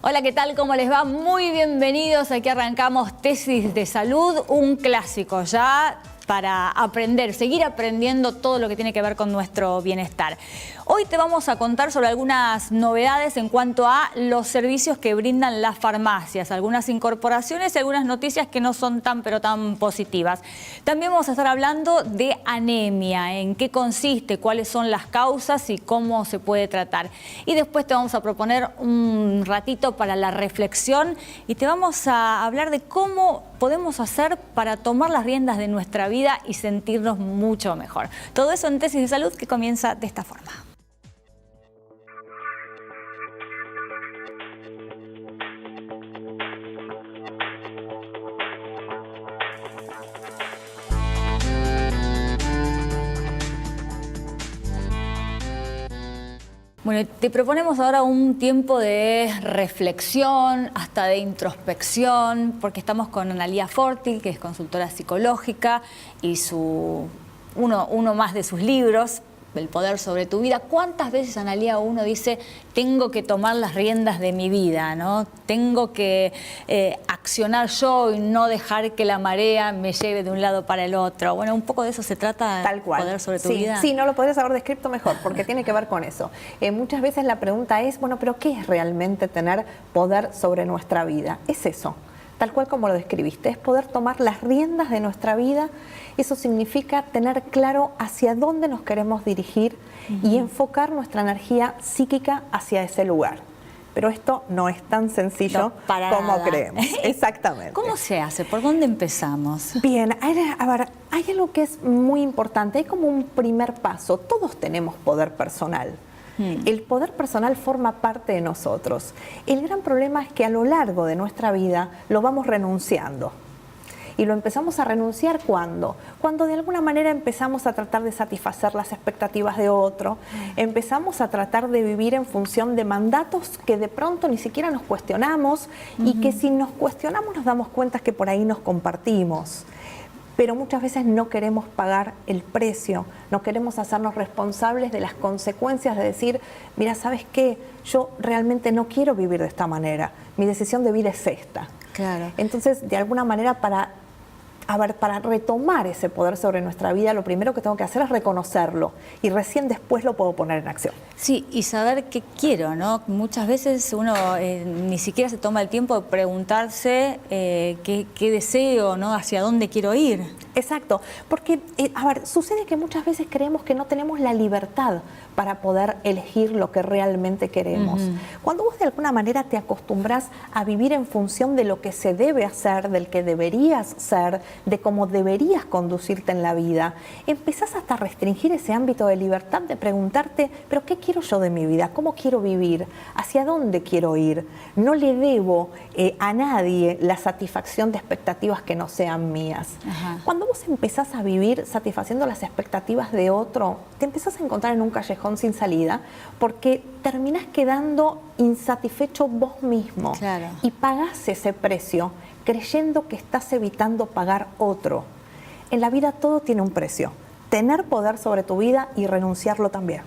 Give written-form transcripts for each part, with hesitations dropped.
Hola, ¿qué tal? ¿Cómo les va? Muy bienvenidos. Aquí arrancamos Tesis de Salud, un clásico ya para aprender, seguir aprendiendo todo lo que tiene que ver con nuestro bienestar. Hoy te vamos a contar sobre algunas novedades en cuanto a los servicios que brindan las farmacias, algunas incorporaciones y algunas noticias que no son tan positivas. También vamos a estar hablando de anemia, en qué consiste, cuáles son las causas y cómo se puede tratar. Y después te vamos a proponer un ratito para la reflexión y te vamos a hablar de cómo podemos hacer para tomar las riendas de nuestra vida y sentirnos mucho mejor. Todo eso en Tesis de Salud, que comienza de esta forma. Bueno, te proponemos ahora un tiempo de reflexión, hasta de introspección, porque estamos con Analía Forti, que es consultora psicológica, y uno más de sus libros, El poder sobre tu vida. ¿Cuántas veces, Analía, uno dice, tengo que tomar las riendas de mi vida, ¿no? Tengo que accionar yo y no dejar que la marea me lleve de un lado para el otro? Bueno, un poco de eso se trata. Tal cual. Poder sobre tu vida. Sí, no lo podrías haber descrito mejor, porque tiene que ver con eso. Muchas veces la pregunta es, bueno, pero ¿qué es realmente tener poder sobre nuestra vida? Es eso. Tal cual como lo describiste, es poder tomar las riendas de nuestra vida. Eso significa tener claro hacia dónde nos queremos dirigir y enfocar nuestra energía psíquica hacia ese lugar. Pero esto no es tan sencillo como creemos. Exactamente. ¿Cómo se hace? ¿Por dónde empezamos? Bien, a ver, hay algo que es muy importante, hay como un primer paso. Todos tenemos poder personal. El poder personal forma parte de nosotros. El gran problema es que a lo largo de nuestra vida lo vamos renunciando. Y lo empezamos a renunciar ¿cuándo? Cuando de alguna manera empezamos a tratar de satisfacer las expectativas de otro, empezamos a tratar de vivir en función de mandatos que de pronto ni siquiera nos cuestionamos y que si nos cuestionamos nos damos cuenta que por ahí nos compartimos. Pero muchas veces no queremos pagar el precio, no queremos hacernos responsables de las consecuencias de decir, mira, ¿sabes qué? Yo realmente no quiero vivir de esta manera, mi decisión de vida es esta. Claro. Entonces, de alguna manera, para retomar ese poder sobre nuestra vida, lo primero que tengo que hacer es reconocerlo y recién después lo puedo poner en acción. Sí, y saber qué quiero, ¿no? Muchas veces uno ni siquiera se toma el tiempo de preguntarse qué deseo, ¿no? Hacia dónde quiero ir. Exacto, porque, sucede que muchas veces creemos que no tenemos la libertad para poder elegir lo que realmente queremos. Cuando vos de alguna manera te acostumbras a vivir en función de lo que se debe hacer, del que deberías ser, de cómo deberías conducirte en la vida, empezás hasta a restringir ese ámbito de libertad de preguntarte, ¿pero qué quiero yo de mi vida? ¿Cómo quiero vivir? ¿Hacia dónde quiero ir? No le debo a nadie la satisfacción de expectativas que no sean mías. Cuando vos empezás a vivir satisfaciendo las expectativas de otro, te empezás a encontrar en un callejón sin salida, porque terminás quedando insatisfecho vos mismo. Claro. Y pagás ese precio creyendo que estás evitando pagar otro. En la vida todo tiene un precio. Tener poder sobre tu vida y renunciarlo también.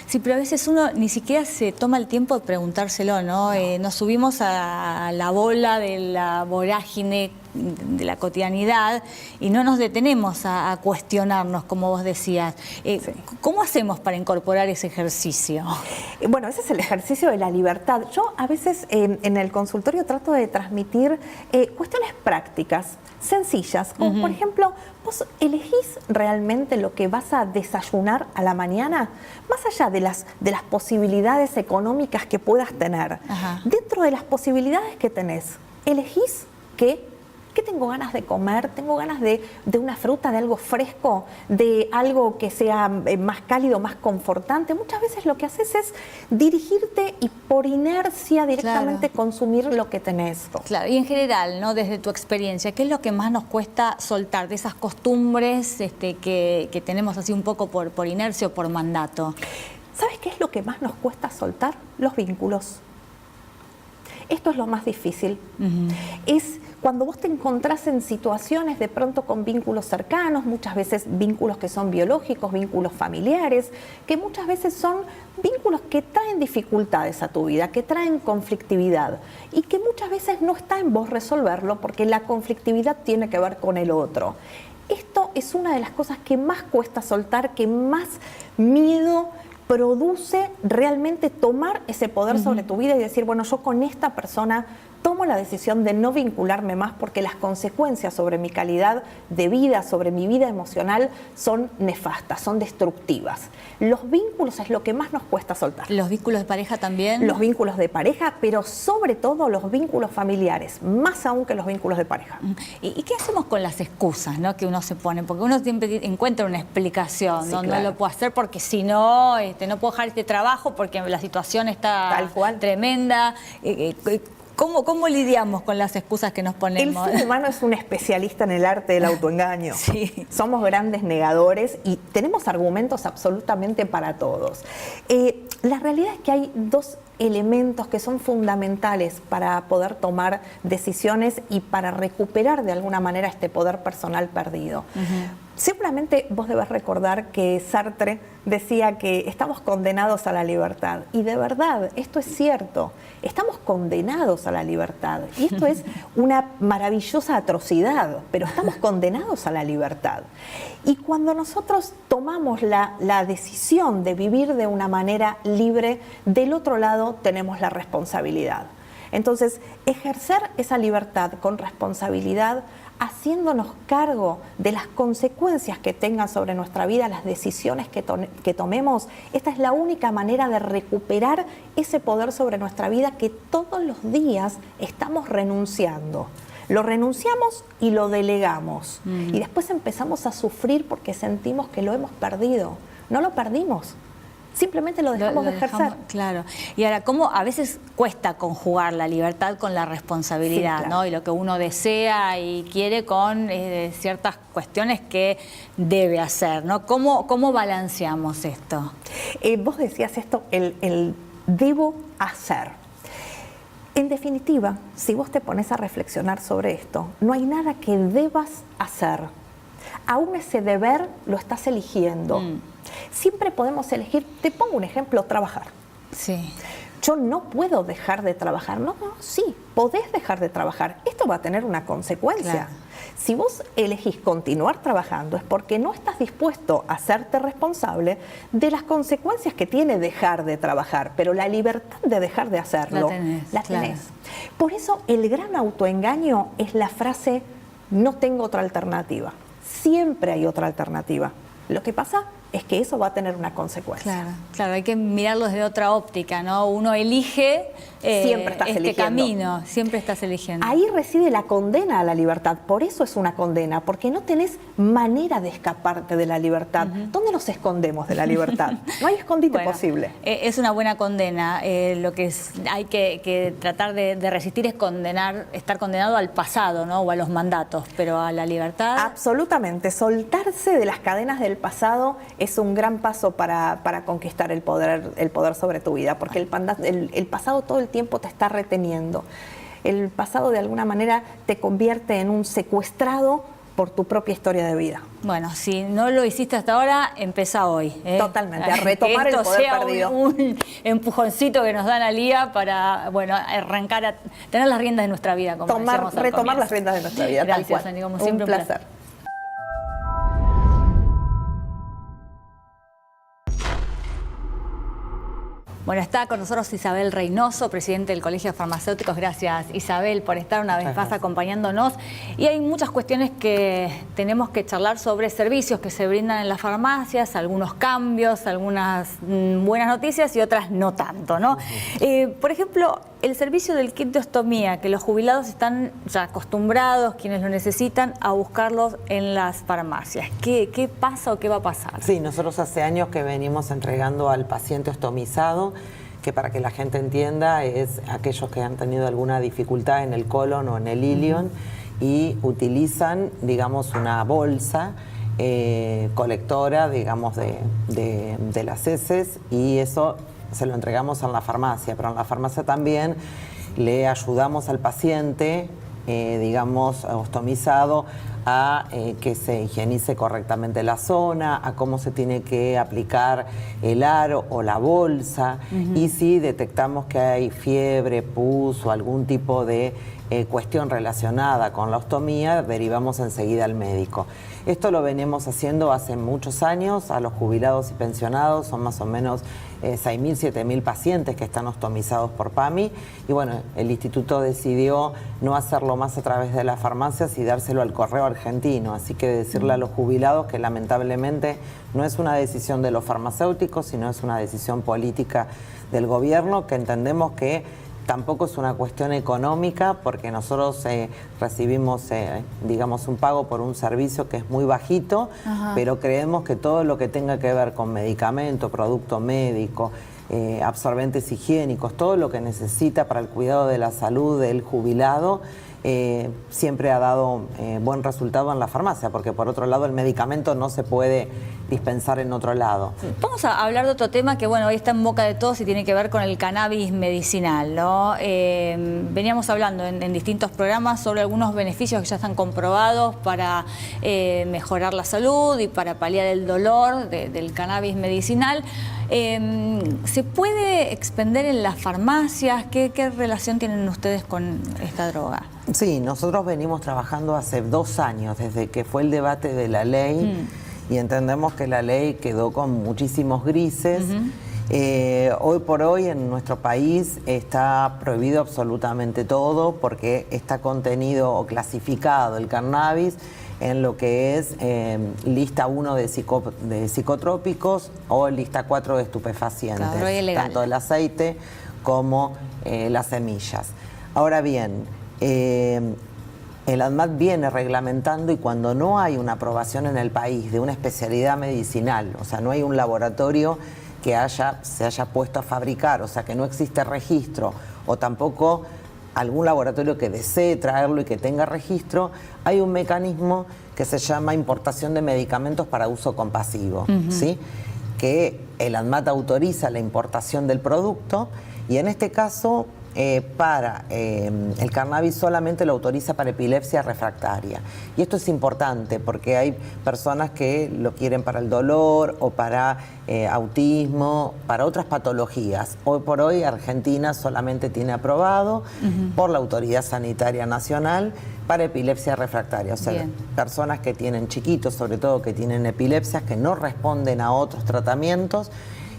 Sí, pero a veces uno ni siquiera se toma el tiempo de preguntárselo, ¿no? Nos subimos a la bola de la vorágine de la cotidianidad y no nos detenemos a cuestionarnos, como vos decías. Sí. ¿Cómo hacemos para incorporar ese ejercicio? Bueno, ese es el ejercicio de la libertad. Yo a veces en el consultorio trato de transmitir cuestiones prácticas, sencillas, como por ejemplo, vos elegís realmente lo que vas a desayunar a la mañana, más allá de las posibilidades económicas que puedas tener. Dentro de las posibilidades que tenés, elegís ¿qué tengo ganas de comer? ¿Tengo ganas de una fruta, de algo fresco, de algo que sea más cálido, más confortante? Muchas veces lo que haces es dirigirte y por inercia directamente consumir lo que tenés. Claro, y en general, ¿no? Desde tu experiencia, ¿qué es lo que más nos cuesta soltar de esas costumbres que tenemos así un poco por inercia o por mandato? ¿Sabes qué es lo que más nos cuesta soltar? Los vínculos. Esto es lo más difícil. Es cuando vos te encontrás en situaciones de pronto con vínculos cercanos, muchas veces vínculos que son biológicos, vínculos familiares, que muchas veces son vínculos que traen dificultades a tu vida, que traen conflictividad y que muchas veces no está en vos resolverlo porque la conflictividad tiene que ver con el otro. Esto es una de las cosas que más cuesta soltar, que más miedo produce realmente tomar ese poder sobre tu vida y decir, bueno, yo con esta persona tomo la decisión de no vincularme más porque las consecuencias sobre mi calidad de vida, sobre mi vida emocional, son nefastas, son destructivas. Los vínculos es lo que más nos cuesta soltar. ¿Los vínculos de pareja también? Los vínculos de pareja, pero sobre todo los vínculos familiares, más aún que los vínculos de pareja. ¿Y qué hacemos con las excusas, ¿no?, que uno se pone? Porque uno siempre encuentra una explicación, Sí, ¿no? claro. No lo puedo hacer porque si no, no puedo dejar este trabajo porque la situación está Tal cual. tremenda. ¿Cómo lidiamos con las excusas que nos ponemos? El ser humano es un especialista en el arte del autoengaño. Sí. Somos grandes negadores y tenemos argumentos absolutamente para todos. La realidad es que hay dos elementos que son fundamentales para poder tomar decisiones y para recuperar de alguna manera este poder personal perdido. Seguramente vos debes recordar que Sartre decía que estamos condenados a la libertad. Y de verdad, esto es cierto. Estamos condenados a la libertad. Y esto es una maravillosa atrocidad, pero estamos condenados a la libertad. Y cuando nosotros tomamos la decisión de vivir de una manera libre, del otro lado tenemos la responsabilidad. Entonces, ejercer esa libertad con responsabilidad, haciéndonos cargo de las consecuencias que tengan sobre nuestra vida, las decisiones que tomemos, esta es la única manera de recuperar ese poder sobre nuestra vida que todos los días estamos renunciando. Lo renunciamos y lo delegamos. Y después empezamos a sufrir porque sentimos que lo hemos perdido. No lo perdimos. Simplemente lo dejamos de ejercer. Claro. Y ahora, ¿cómo a veces cuesta conjugar la libertad con la responsabilidad, Sí, claro. ¿no? Y lo que uno desea y quiere con ciertas cuestiones que debe hacer, ¿no? ¿Cómo balanceamos esto? Vos decías esto, el debo hacer. En definitiva, si vos te pones a reflexionar sobre esto, no hay nada que debas hacer. Aún ese deber lo estás eligiendo. Siempre podemos elegir, te pongo un ejemplo, trabajar. Sí. Yo no puedo dejar de trabajar. No, sí, podés dejar de trabajar. Esto va a tener una consecuencia. Claro. Si vos elegís continuar trabajando es porque no estás dispuesto a hacerte responsable de las consecuencias que tiene dejar de trabajar, pero la libertad de dejar de hacerlo la tenés. Por eso el gran autoengaño es la frase no tengo otra alternativa. Siempre hay otra alternativa. Lo que pasa es que eso va a tener una consecuencia. Claro, hay que mirarlo desde otra óptica, ¿no? Uno elige siempre estás eligiendo. Camino, siempre estás eligiendo. Ahí reside la condena a la libertad, por eso es una condena, porque no tenés manera de escaparte de la libertad. ¿Dónde nos escondemos de la libertad? No hay escondite posible. Es una buena condena. Lo que hay que tratar de resistir es estar condenado al pasado, ¿no? O a los mandatos, pero a la libertad. Absolutamente. Soltarse de las cadenas del pasado es un gran paso para conquistar el poder sobre tu vida, porque el pasado todo el tiempo te está reteniendo. El pasado de alguna manera te convierte en un secuestrado por tu propia historia de vida. Bueno, si no lo hiciste hasta ahora, empezá hoy. Totalmente, a retomar el poder perdido. Un empujoncito que nos dan al día para, bueno, arrancar a tener las riendas de nuestra vida. Como retomar las riendas de nuestra vida. Gracias, tal cual. Ani, como siempre, un placer. Bueno, está con nosotros Isabel Reynoso, presidente del Colegio de Farmacéuticos. Gracias, Isabel, por estar una vez más acompañándonos. Y hay muchas cuestiones que tenemos que charlar sobre servicios que se brindan en las farmacias, algunos cambios, algunas buenas noticias y otras no tanto, ¿no? Por ejemplo, el servicio del kit de ostomía, que los jubilados están ya acostumbrados, quienes lo necesitan, a buscarlos en las farmacias. ¿Qué pasa o qué va a pasar? Sí, nosotros hace años que venimos entregando al paciente ostomizado, que para que la gente entienda es aquellos que han tenido alguna dificultad en el colon o en el ilion y utilizan, digamos, una bolsa colectora, digamos, de las heces, y eso se lo entregamos en la farmacia, pero en la farmacia también le ayudamos al paciente, digamos, ostomizado, a que se higienice correctamente la zona, a cómo se tiene que aplicar el aro o la bolsa, y si detectamos que hay fiebre, pus o algún tipo de cuestión relacionada con la ostomía, derivamos enseguida al médico. Esto lo venimos haciendo hace muchos años a los jubilados y pensionados, son más o menos 6.000, 7.000 pacientes que están ostomizados por PAMI, y bueno, el instituto decidió no hacerlo más a través de las farmacias y dárselo al correo argentino, así que decirle a los jubilados que lamentablemente no es una decisión de los farmacéuticos, sino es una decisión política del gobierno, que entendemos que tampoco es una cuestión económica, porque nosotros recibimos, digamos, un pago por un servicio que es muy bajito, pero creemos que todo lo que tenga que ver con medicamento, producto médico, absorbentes higiénicos, todo lo que necesita para el cuidado de la salud del jubilado, siempre ha dado buen resultado en la farmacia, porque por otro lado el medicamento no se puede dispensar en otro lado. Vamos a hablar de otro tema que, bueno, hoy está en boca de todos y tiene que ver con el cannabis medicinal, ¿no? Veníamos hablando en distintos programas sobre algunos beneficios que ya están comprobados para mejorar la salud y para paliar el dolor del cannabis medicinal. ¿Se puede expender en las farmacias? ¿Qué relación tienen ustedes con esta droga? Sí, nosotros venimos trabajando hace 2 años, desde que fue el debate de la ley, y entendemos que la ley quedó con muchísimos grises. Hoy por hoy en nuestro país está prohibido absolutamente todo, porque está contenido o clasificado el cannabis en lo que es lista 1 de psicotrópicos o lista 4 de estupefacientes, claro, tanto el aceite como las semillas. Ahora bien, el ANMAT viene reglamentando, y cuando no hay una aprobación en el país de una especialidad medicinal, o sea, no hay un laboratorio que se haya puesto a fabricar, o sea, que no existe registro, o tampoco algún laboratorio que desee traerlo y que tenga registro, hay un mecanismo que se llama importación de medicamentos para uso compasivo, ¿sí? Que el ANMAT autoriza la importación del producto, y en este caso para el cannabis solamente lo autoriza para epilepsia refractaria. Y esto es importante porque hay personas que lo quieren para el dolor o para autismo, para otras patologías. Hoy por hoy Argentina solamente tiene aprobado por la Autoridad Sanitaria Nacional para epilepsia refractaria, o sea, personas que tienen chiquitos, sobre todo que tienen epilepsias, que no responden a otros tratamientos.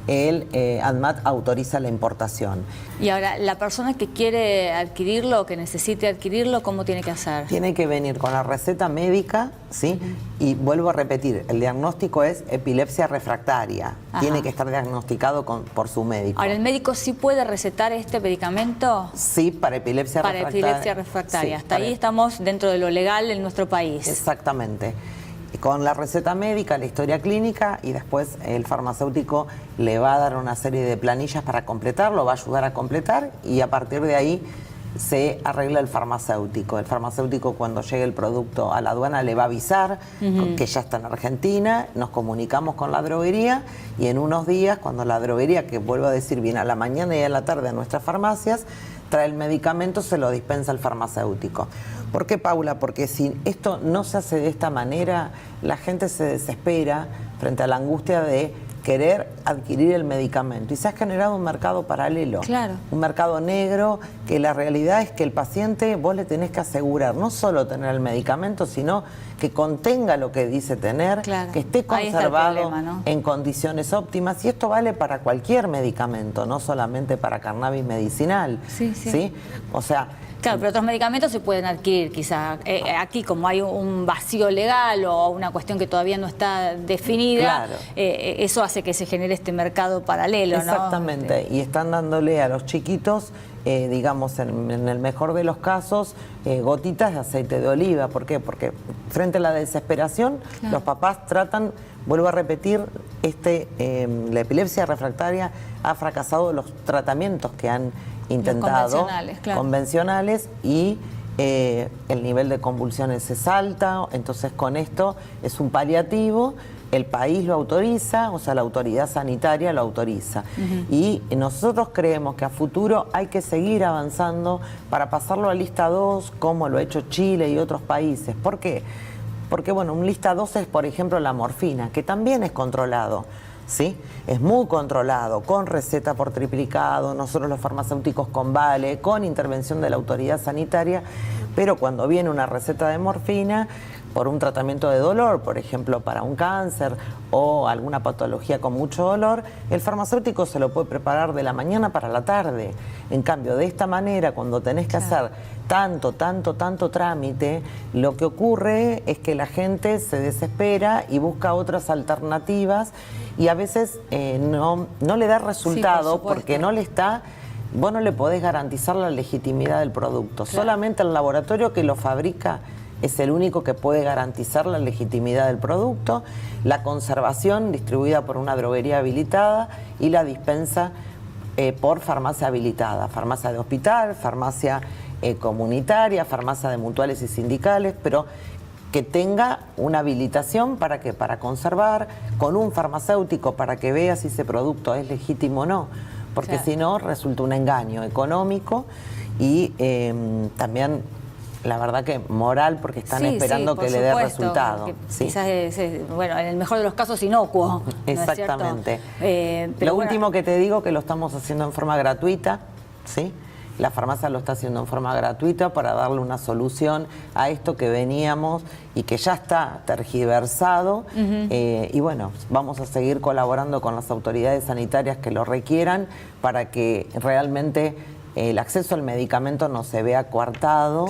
El ANMAT autoriza la importación. Y ahora, la persona que quiere adquirirlo o que necesite adquirirlo, ¿cómo tiene que hacer? Tiene que venir con la receta médica, ¿sí? Y vuelvo a repetir, el diagnóstico es epilepsia refractaria. Tiene que estar diagnosticado por su médico. Ahora, ¿el médico sí puede recetar este medicamento? Sí, para epilepsia refractaria. Para epilepsia refractaria. Sí, hasta ahí estamos dentro de lo legal en nuestro país. Exactamente. Con la receta médica, la historia clínica, y después el farmacéutico le va a dar una serie de planillas para completarlo, va a ayudar a completar, y a partir de ahí se arregla el farmacéutico. El farmacéutico, cuando llegue el producto a la aduana, le va a avisar que ya está en Argentina, nos comunicamos con la droguería, y en unos días, cuando la droguería, que vuelvo a decir, viene a la mañana y a la tarde a nuestras farmacias, trae el medicamento, se lo dispensa el farmacéutico. ¿Por qué, Paula? Porque si esto no se hace de esta manera, la gente se desespera frente a la angustia de querer adquirir el medicamento, y se ha generado un mercado paralelo, un mercado negro, que la realidad es que el paciente, vos le tenés que asegurar no solo tener el medicamento, sino que contenga lo que dice tener, que esté conservado problema, ¿no? En condiciones óptimas, y esto vale para cualquier medicamento, no solamente para cannabis medicinal, ¿sí? O sea, claro, pero otros medicamentos se pueden adquirir quizá. Aquí, como hay un vacío legal o una cuestión que todavía no está definida, eso hace que se genere este mercado paralelo, ¿no? Exactamente, y están dándole a los chiquitos, digamos, en el mejor de los casos, gotitas de aceite de oliva. ¿Por qué? Porque frente a la desesperación, los papás tratan, vuelvo a repetir, la epilepsia refractaria ha fracasado los tratamientos que han intentado, convencionales, y el nivel de convulsiones es alta, entonces con esto es un paliativo el país lo autoriza, o sea, la autoridad sanitaria lo autoriza. Y nosotros creemos que a futuro hay que seguir avanzando para pasarlo a lista 2, como lo ha hecho Chile y otros países. ¿Por qué? Porque, bueno, un lista 2 es, por ejemplo, la morfina, que también es controlado, ¿sí? Es muy controlado, con receta por triplicado, nosotros los farmacéuticos con vale, con intervención de la autoridad sanitaria, pero cuando viene una receta de morfina por un tratamiento de dolor, por ejemplo, para un cáncer o alguna patología con mucho dolor, el farmacéutico se lo puede preparar de la mañana para la tarde. En cambio, de esta manera, cuando tenés que hacer tanto trámite, lo que ocurre es que la gente se desespera y busca otras alternativas y a veces no le da resultado, por porque no le está... Vos no le podés garantizar la legitimidad del producto. Claro. Solamente el laboratorio que lo fabrica es el único que puede garantizar la legitimidad del producto, la conservación distribuida por una droguería habilitada y la dispensa por farmacia habilitada, farmacia de hospital, farmacia comunitaria, farmacia de mutuales y sindicales, pero que tenga una habilitación para que para conservar, con un farmacéutico para que vea si ese producto es legítimo o no, porque si no resulta un engaño económico y también la verdad que moral, porque están esperando que le dé resultado. Quizás bueno, en el mejor de los casos inocuo. Exactamente. ¿No es cierto? Lo último que te digo, que lo estamos haciendo en forma gratuita, ¿sí? La farmacia lo está haciendo en forma gratuita para darle una solución a esto que veníamos y que ya está tergiversado. Y bueno, vamos a seguir colaborando con las autoridades sanitarias que lo requieran para que realmente el acceso al medicamento no se vea coartado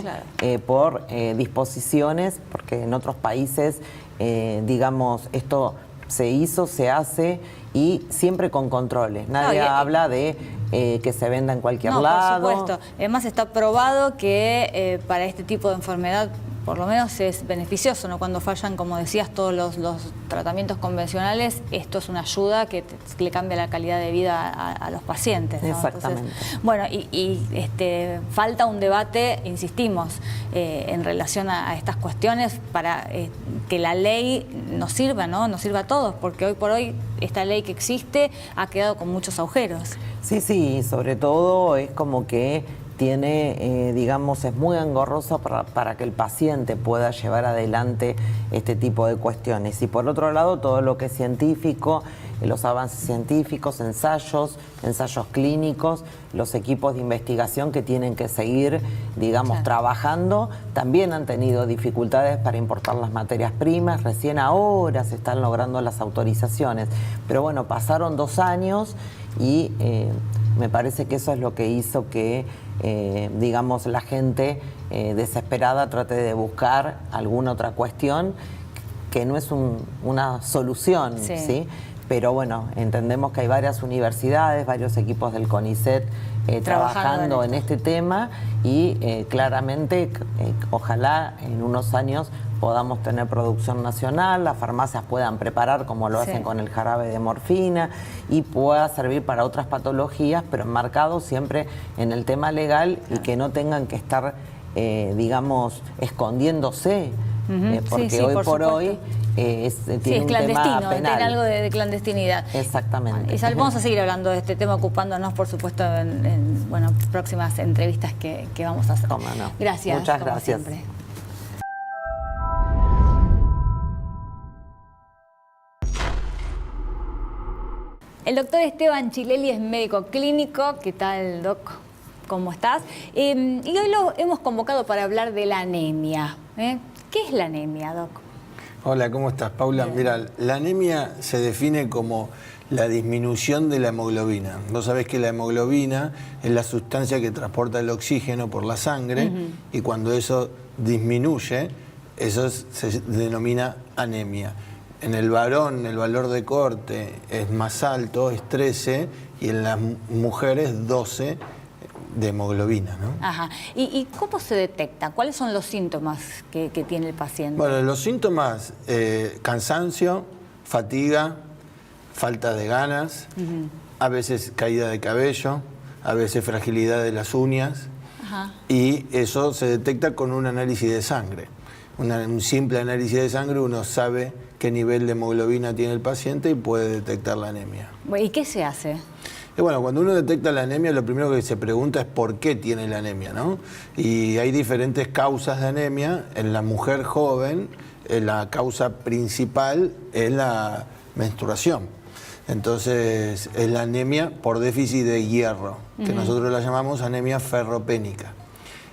por disposiciones, porque en otros países, digamos, esto se hizo, se hace y siempre con controles. Nadie habla de que se venda en cualquier lado. Por supuesto. Además está probado que para este tipo de enfermedad por lo menos es beneficioso, ¿no? Cuando fallan, como decías, todos los tratamientos convencionales, esto es una ayuda que le cambia la calidad de vida a los pacientes, ¿no? Exactamente. Entonces, bueno, falta un debate, insistimos, en relación a estas cuestiones para que la ley nos sirva, ¿no? Nos sirva a todos, porque hoy por hoy esta ley que existe ha quedado con muchos agujeros. Sí, sobre todo es como que tiene, digamos, es muy engorroso para que el paciente pueda llevar adelante este tipo de cuestiones. Y por otro lado, todo lo que es científico, los avances científicos, ensayos clínicos, los equipos de investigación que tienen que seguir, digamos, trabajando, también han tenido dificultades para importar las materias primas. Recién ahora se están logrando las autorizaciones. Pero bueno, pasaron 2 años y me parece que eso es lo que hizo que, digamos, la gente desesperada trate de buscar alguna otra cuestión que no es una solución, ¿sí? Pero bueno, entendemos que hay varias universidades, varios equipos del CONICET trabajando en este tema y claramente ojalá en unos años podamos tener producción nacional, las farmacias puedan preparar como lo hacen con el jarabe de morfina y pueda servir para otras patologías, pero enmarcado siempre en el tema legal y que no tengan que estar, digamos, escondiéndose, porque hoy por hoy tiene un tema penal. Tiene algo de clandestinidad. Exactamente. Isabel, vamos a seguir hablando de este tema, ocupándonos, por supuesto, en próximas entrevistas que vamos a hacer. ¿Cómo no? Gracias. Muchas gracias. Siempre. El doctor Esteban Chileli es médico clínico. ¿Qué tal, doc? ¿Cómo estás? Y hoy lo hemos convocado para hablar de la anemia. ¿Qué es la anemia, doc? Hola, ¿cómo estás, Paula? Mira, la anemia se define como la disminución de la hemoglobina. Vos sabés que la hemoglobina es la sustancia que transporta el oxígeno por la sangre y cuando eso disminuye, eso se denomina anemia. En el varón el valor de corte es más alto, es 13, y en las mujeres 12 de hemoglobina, ¿no? Ajá. ¿Y cómo se detecta? ¿Cuáles son los síntomas que tiene el paciente? Bueno, los síntomas, cansancio, fatiga, falta de ganas, a veces caída de cabello, a veces fragilidad de las uñas, y eso se detecta con un análisis de sangre. un simple análisis de sangre uno sabe qué nivel de hemoglobina tiene el paciente y puede detectar la anemia. ¿Y qué se hace? Y bueno, cuando uno detecta la anemia, lo primero que se pregunta es por qué tiene la anemia, ¿no? Y hay diferentes causas de anemia. En la mujer joven, la causa principal es la menstruación. Entonces, es la anemia por déficit de hierro, que nosotros la llamamos anemia ferropénica.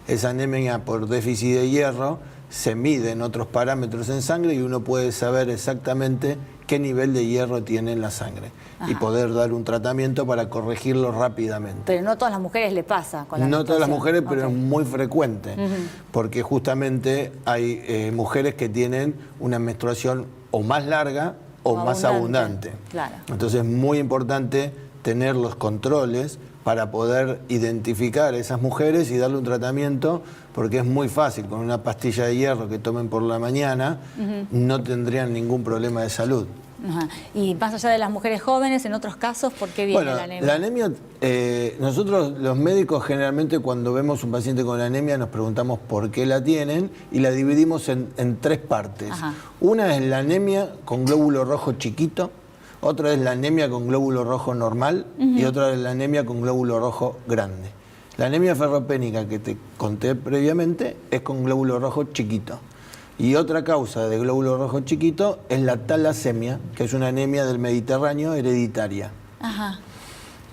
Esa anemia por déficit de hierro se mide en otros parámetros en sangre y uno puede saber exactamente qué nivel de hierro tiene en la sangre. Ajá. Y poder dar un tratamiento para corregirlo rápidamente. Pero no a todas las mujeres le pasa con la menstruación. No todas las mujeres, pero es muy frecuente, porque justamente hay mujeres que tienen una menstruación o más larga o más abundante. Claro. Entonces es muy importante tener los controles para poder identificar a esas mujeres y darle un tratamiento, porque es muy fácil, con una pastilla de hierro que tomen por la mañana, no tendrían ningún problema de salud. Ajá. Y más allá de las mujeres jóvenes, en otros casos, ¿por qué viene la anemia? La anemia, nosotros los médicos generalmente cuando vemos un paciente con anemia nos preguntamos por qué la tienen y la dividimos en tres partes. Ajá. Una es la anemia con glóbulo rojo chiquito, otra es la anemia con glóbulo rojo normal y otra es la anemia con glóbulo rojo grande. La anemia ferropénica que te conté previamente es con glóbulo rojo chiquito. Y otra causa de glóbulo rojo chiquito es la talasemia, que es una anemia del Mediterráneo hereditaria. Ajá.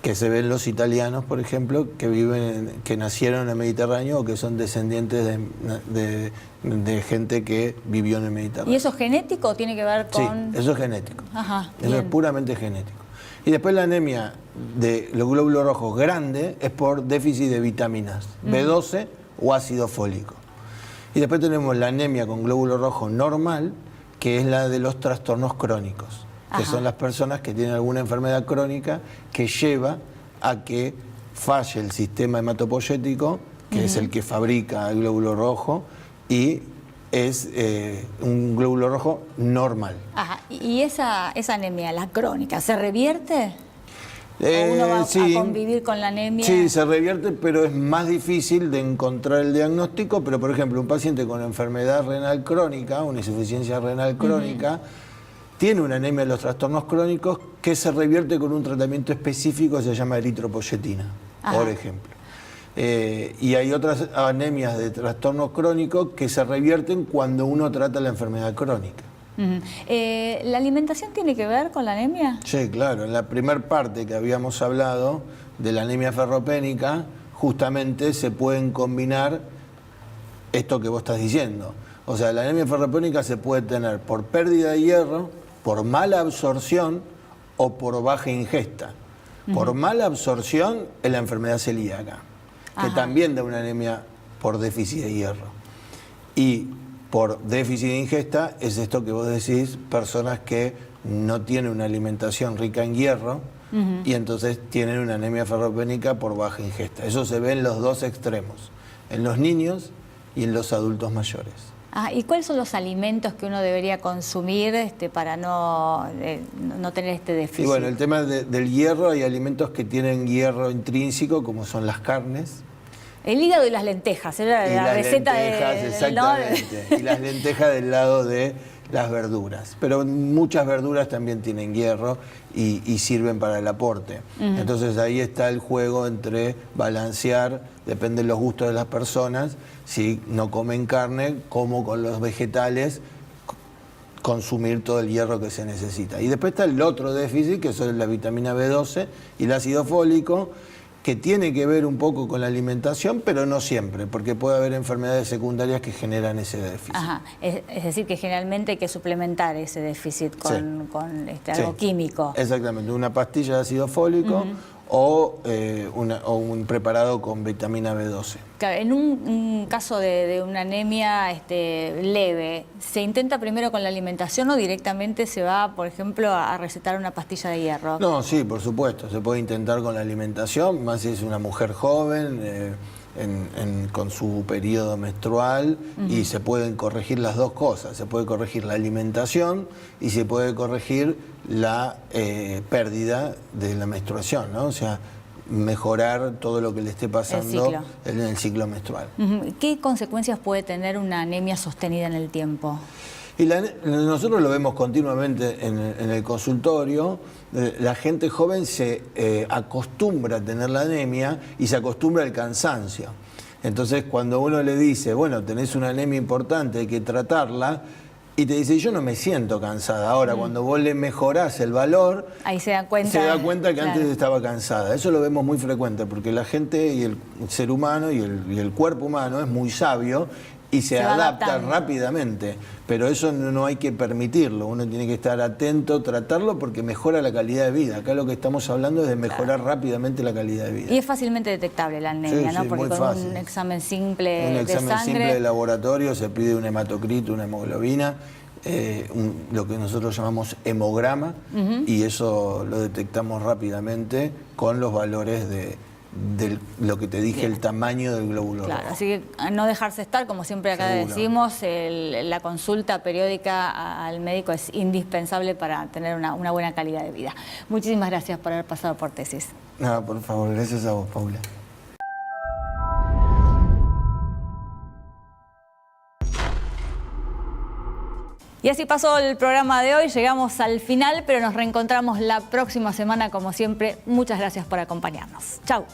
Que se ven los italianos, por ejemplo, que nacieron en el Mediterráneo o que son descendientes de gente que vivió en el Mediterráneo. ¿Y eso es genético o tiene que ver con...? Sí, eso es genético. Ajá, eso bien. es puramente genético. Y después la anemia de los glóbulos rojos grande es por déficit de vitaminas, B12 o ácido fólico. Y después tenemos la anemia con glóbulo rojo normal, que es la de los trastornos crónicos, que son las personas que tienen alguna enfermedad crónica que lleva a que falle el sistema hematopoyético, que es el que fabrica el glóbulo rojo, y es un glóbulo rojo normal. Ajá. ¿Y esa anemia, la crónica, se revierte? ¿O uno va sí, a convivir con la anemia? Sí, se revierte, pero es más difícil de encontrar el diagnóstico. Pero, por ejemplo, un paciente con enfermedad renal crónica, una insuficiencia renal crónica, tiene una anemia de los trastornos crónicos que se revierte con un tratamiento específico que se llama eritropoyetina, por ejemplo. Y hay otras anemias de trastornos crónicos que se revierten cuando uno trata la enfermedad crónica. ¿La alimentación tiene que ver con la anemia? Sí, claro. En la primera parte que habíamos hablado de la anemia ferropénica, justamente se pueden combinar esto que vos estás diciendo. O sea, la anemia ferropénica se puede tener por pérdida de hierro, por mala absorción o por baja ingesta. Por mala absorción es la enfermedad celíaca, que también da una anemia por déficit de hierro. Y por déficit de ingesta es esto que vos decís, personas que no tienen una alimentación rica en hierro y entonces tienen una anemia ferropénica por baja ingesta. Eso se ve en los dos extremos, en los niños y en los adultos mayores. ¿Y cuáles son los alimentos que uno debería consumir para no tener este déficit? Y bueno, el tema del hierro, hay alimentos que tienen hierro intrínseco, como son las carnes. El hígado y las lentejas, era la receta de... Exactamente, y las lentejas del lado de las verduras. Pero muchas verduras también tienen hierro y sirven para el aporte. Entonces ahí está el juego entre balancear, depende de los gustos de las personas, si no comen carne, como con los vegetales, consumir todo el hierro que se necesita. Y después está el otro déficit, que son la vitamina B12 y el ácido fólico, que tiene que ver un poco con la alimentación, pero no siempre, porque puede haber enfermedades secundarias que generan ese déficit. Ajá. Es decir, que generalmente hay que suplementar ese déficit con algo químico. Exactamente, una pastilla de ácido fólico o un preparado con vitamina B12. Claro, en un caso de una anemia leve, ¿se intenta primero con la alimentación o directamente se va, por ejemplo, a recetar una pastilla de hierro? No, sí, por supuesto, se puede intentar con la alimentación, más si es una mujer joven, con su periodo menstrual, y se pueden corregir las dos cosas. Se puede corregir la alimentación y se puede corregir la pérdida de la menstruación, ¿no? O sea, mejorar todo lo que le esté pasando ciclo. en el ciclo menstrual. ¿Qué consecuencias puede tener una anemia sostenida en el tiempo? Y nosotros lo vemos continuamente en el consultorio. La gente joven se acostumbra a tener la anemia y se acostumbra al cansancio. Entonces, cuando uno le dice, bueno, tenés una anemia importante, hay que tratarla, y te dice, yo no me siento cansada. Ahora, cuando vos le mejorás el valor, ahí se da cuenta que claro. antes estaba cansada. Eso lo vemos muy frecuente, porque la gente y el ser humano y el cuerpo humano es muy sabio y se adapta adaptando rápidamente. Pero eso no hay que permitirlo. Uno tiene que estar atento, tratarlo, porque mejora la calidad de vida. Acá lo que estamos hablando es de mejorar rápidamente la calidad de vida. Y es fácilmente detectable la anemia, Sí, ¿no? sí, Porque muy con fácil. un examen simple Un de examen sangre... simple de laboratorio, se pide un hematocrito, una hemoglobina, lo que nosotros llamamos hemograma, y eso lo detectamos rápidamente con los valores de lo que te dije, Bien. el tamaño del glóbulo Claro, rojo. así que no dejarse estar, como siempre acá Seguro. decimos, la consulta periódica al médico es indispensable para tener una buena calidad de vida. Muchísimas gracias por haber pasado por Tesis. Nada, por favor, gracias a vos, Paula. Y así pasó el programa de hoy, llegamos al final, pero nos reencontramos la próxima semana como siempre. Muchas gracias por acompañarnos. Chau.